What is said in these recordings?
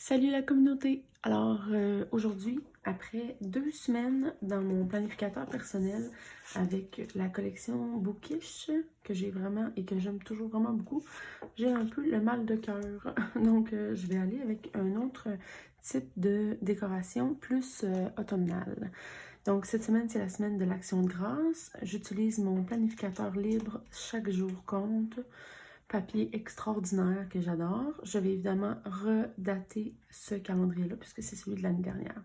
Salut la communauté! Alors aujourd'hui, après 2 semaines dans mon planificateur personnel avec la collection Bookish que j'ai vraiment et que j'aime toujours vraiment beaucoup, j'ai un peu le mal de cœur. Donc je vais aller avec un autre type de décoration plus automnale. Donc cette semaine, c'est la semaine de l'Action de grâce. J'utilise mon planificateur libre Chaque jour compte. Papier extraordinaire que j'adore. Je vais évidemment redater ce calendrier-là puisque c'est celui de l'année dernière.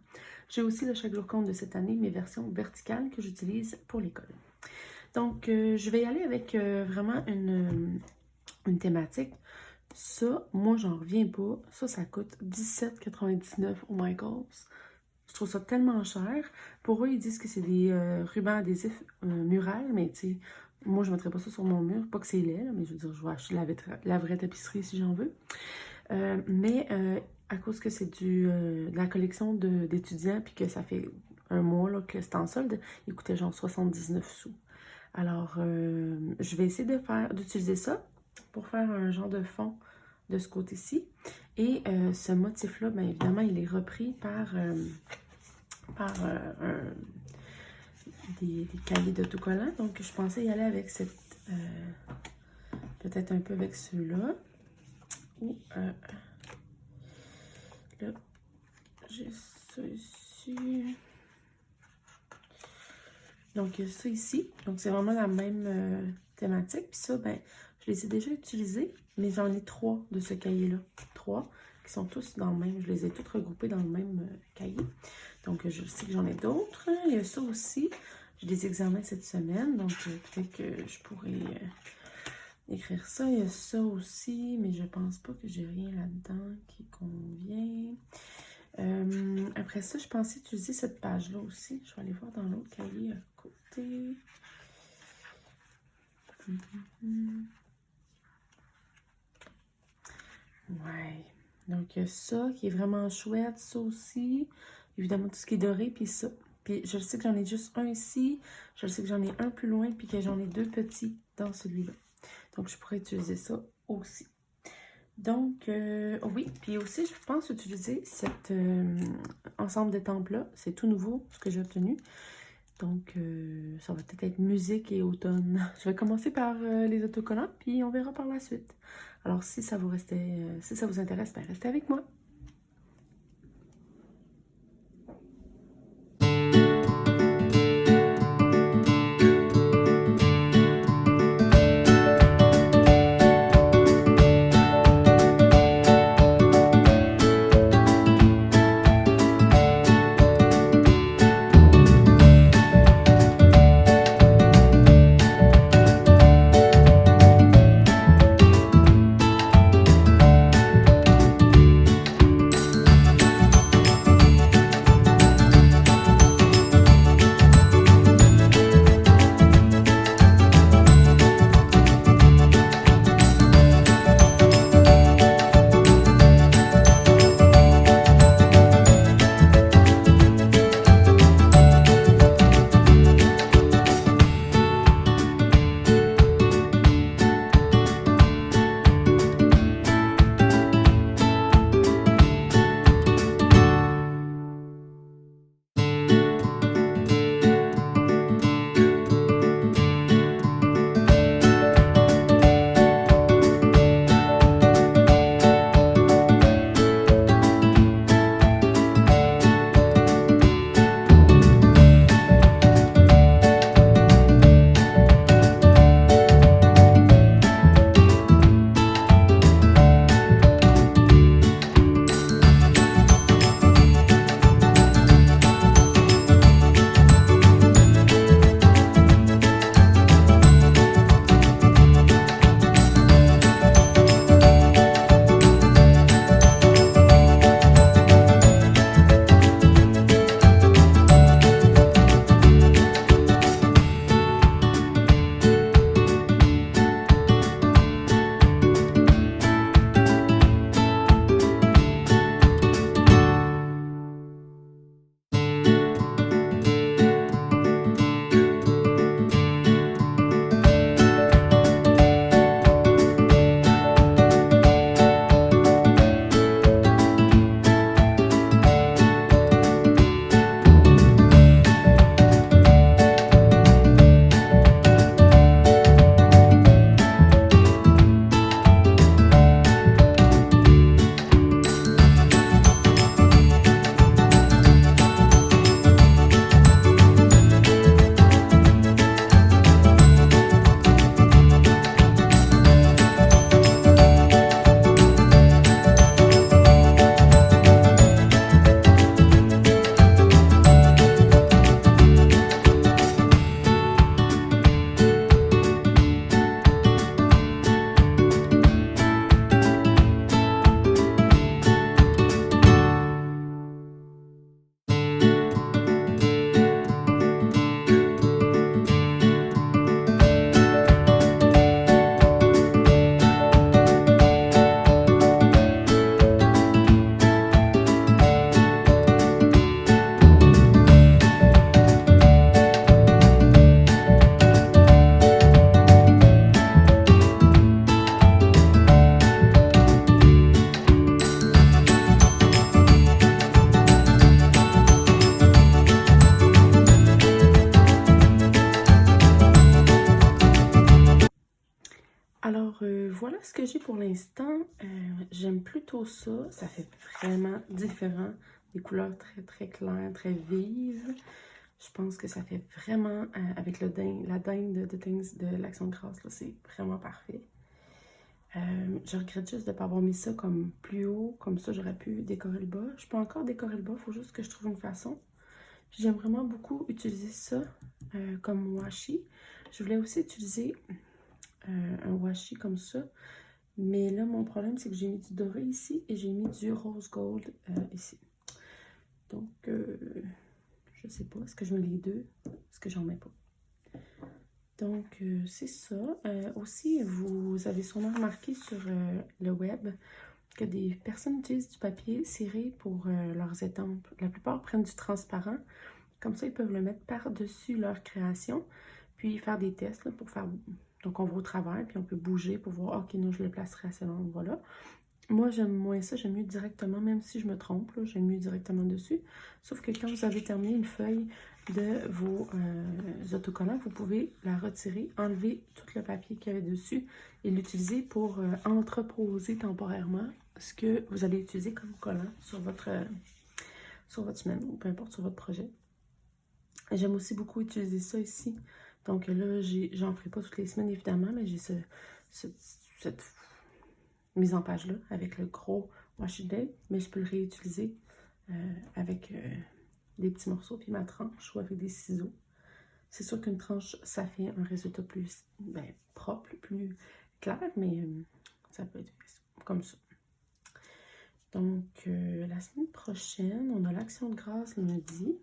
J'ai aussi le Chaque jour compte de cette année, mes versions verticales que j'utilise pour l'école. Donc, je vais y aller avec vraiment une thématique. Ça, moi, j'en reviens pas. Ça coûte 17,99 au Michaels. Je trouve ça tellement cher. Pour eux, ils disent que c'est des rubans adhésifs murales, mais tu sais, moi, je ne mettrais pas ça sur mon mur. Pas que c'est laid, là, mais je veux dire, je vais acheter la vraie tapisserie si j'en veux. Mais à cause que c'est de la collection d'étudiants, puis que ça fait un mois là, que c'est en solde, il coûtait genre 79 sous. Alors, je vais essayer d'utiliser ça pour faire un genre de fond de ce côté-ci. Et ce motif-là, bien évidemment, il est repris par des cahiers d'autocollants. Donc, je pensais y aller avec cette... peut-être un peu avec ceux-là. Ou... là, j'ai ça ici. Donc, il y a ça ici. Donc, c'est vraiment la même thématique. Puis ça, ben, je les ai déjà utilisés, mais j'en ai 3 de ce cahier-là. 3 qui sont tous dans le même. Je les ai tous regroupés dans le même cahier. Donc, je sais que j'en ai d'autres. Il y a ça aussi. J'ai des examens cette semaine, donc peut-être que je pourrais écrire ça. Il y a ça aussi, mais je pense pas que j'ai rien là-dedans qui convient. Après ça, je pensais utiliser cette page-là aussi. Je vais aller voir dans l'autre cahier à côté. Ouais. Donc, il y a ça qui est vraiment chouette. Ça aussi. Évidemment, tout ce qui est doré, puis ça. Puis je sais que j'en ai juste un ici. Je sais que j'en ai un plus loin, puis que j'en ai 2 petits dans celui-là. Donc, je pourrais utiliser ça aussi. Donc, oui. Puis aussi, je pense utiliser cet ensemble d'étampes-là. C'est tout nouveau, ce que j'ai obtenu. Donc, ça va peut-être être musique et automne. Je vais commencer par les autocollants, puis on verra par la suite. Alors, si ça vous intéresse, ben restez avec moi. j'ai pour l'instant, j'aime plutôt ça. Ça fait vraiment différent. Des couleurs très très claires, très vives. Je pense que ça fait vraiment, avec la dinde de l'Action de grâce, c'est vraiment parfait. Je regrette juste de ne pas avoir mis ça comme plus haut. Comme ça, j'aurais pu décorer le bas. Je peux encore décorer le bas, il faut juste que je trouve une façon. J'aime vraiment beaucoup utiliser ça comme washi. Je voulais aussi utiliser un washi comme ça. Mais là, mon problème, c'est que j'ai mis du doré ici et j'ai mis du rose gold ici. Donc, je sais pas. Est-ce que je mets les deux? Est-ce que j'en mets pas? Donc, c'est ça. Aussi, vous avez sûrement remarqué sur le web que des personnes utilisent du papier ciré pour leurs étampes. La plupart prennent du transparent. Comme ça, ils peuvent le mettre par-dessus leur création, puis faire des tests là, pour faire... Donc, on va au travers, puis on peut bouger pour voir, OK, non, je le placerai à cet endroit-là. Moi, j'aime moins ça, j'aime mieux directement, même si je me trompe, j'aime mieux directement dessus. Sauf que quand vous avez terminé une feuille de vos autocollants, vous pouvez la retirer, enlever tout le papier qu'il y avait dessus et l'utiliser pour entreposer temporairement ce que vous allez utiliser comme collant sur votre semaine ou peu importe sur votre projet. J'aime aussi beaucoup utiliser ça ici. Donc là, j'en ferai pas toutes les semaines évidemment, mais j'ai cette mise en page là avec le gros washi tape, mais je peux le réutiliser avec des petits morceaux puis ma tranche ou avec des ciseaux. C'est sûr qu'une tranche, ça fait un résultat plus propre, plus clair, mais ça peut être comme ça. Donc, la semaine prochaine, on a l'Action de grâce lundi.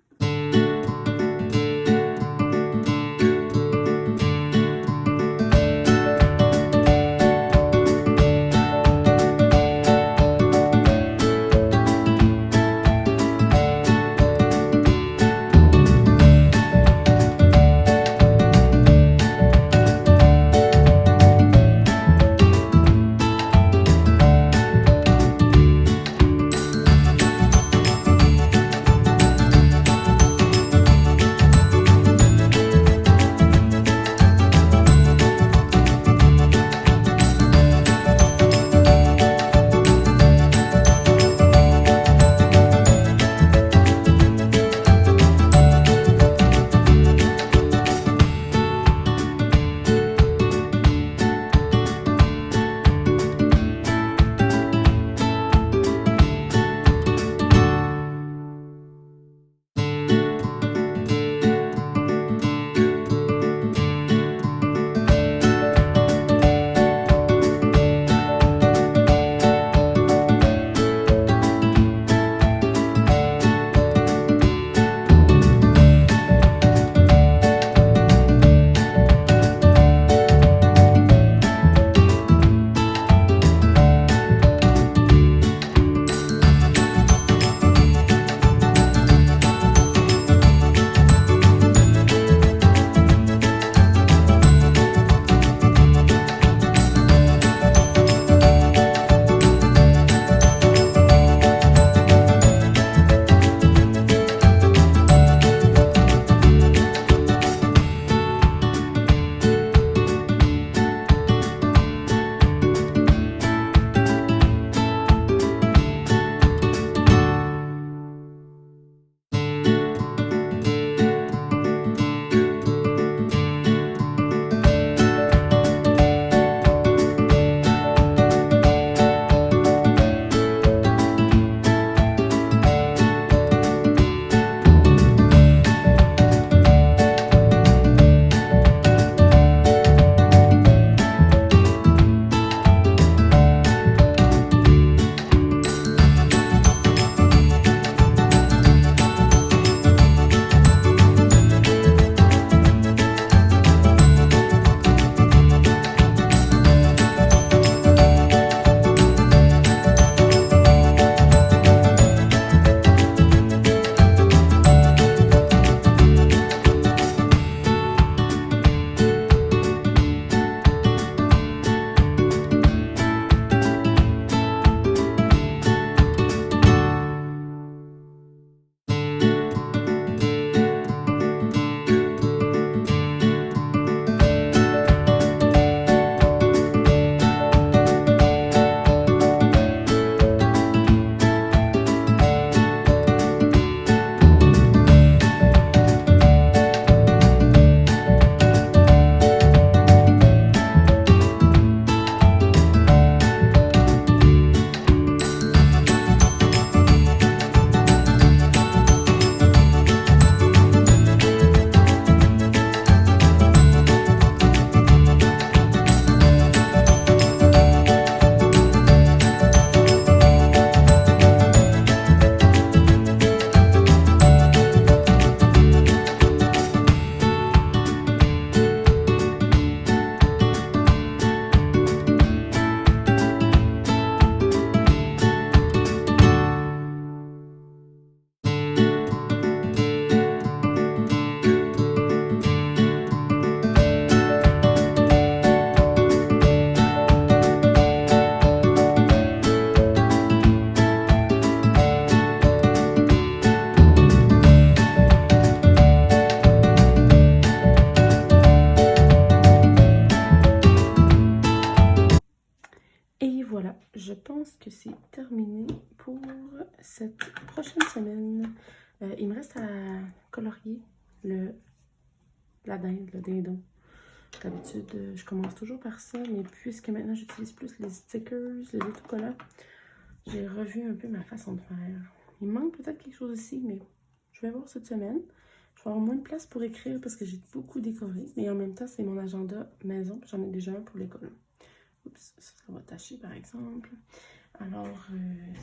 cette prochaine semaine. Il me reste à colorier la dinde, le dindon. D'habitude, je commence toujours par ça, mais puisque maintenant j'utilise plus les stickers, les autocollants, j'ai revu un peu ma façon de faire. Il me manque peut-être quelque chose ici, mais je vais voir cette semaine. Je vais avoir moins de place pour écrire parce que j'ai beaucoup décoré, mais en même temps, c'est mon agenda maison, j'en ai déjà un pour l'école. Oups, ça va tâcher par exemple. Alors,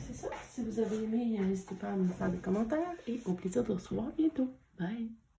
c'est ça. Si vous avez aimé, n'hésitez pas à me faire des commentaires et au plaisir de vous recevoir bientôt. Bye!